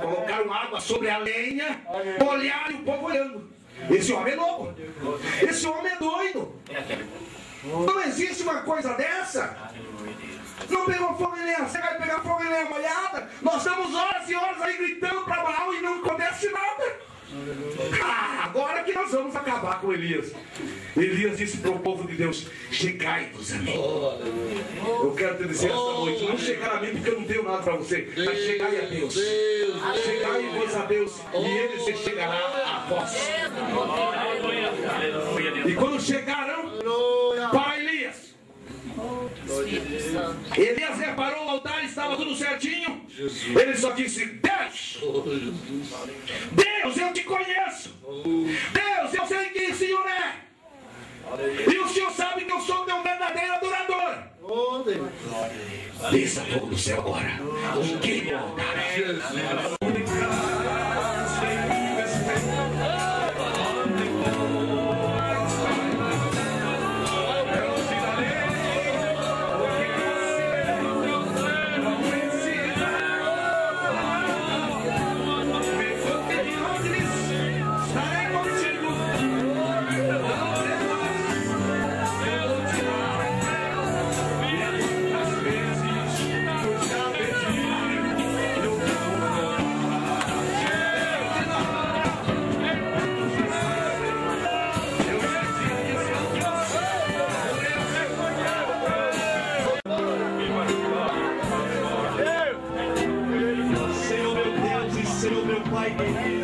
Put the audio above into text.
Colocaram água sobre a lenha, olharam e o povo olhando. Esse homem é louco. Esse homem é doido. Não existe uma coisa dessa. Não pegou fogo em lenha. Você vai pegar fogo em lenha molhada? Nós estamos horas e horas aí gritando para Baal e não acontece nada. Agora que nós vamos acabar com Elias. Elias disse para o povo de Deus: chegai-vos a mim. Eu quero te dizer esta noite, não chegar a mim porque eu não tenho nada para você, mas chegai a Deus. Chegai-vos a Deus e Ele se chegará a vós. E quando chegaram para Elias, Elias reparou o altar, estava tudo certinho. Ele só disse: Deus, Deus, eu te conheço. Deus, eu sei quem o Senhor é. E o Senhor sabe que eu sou teu verdadeiro adorador. Desça fogo do céu agora. Queima o altar. Senhor meu Pai querido,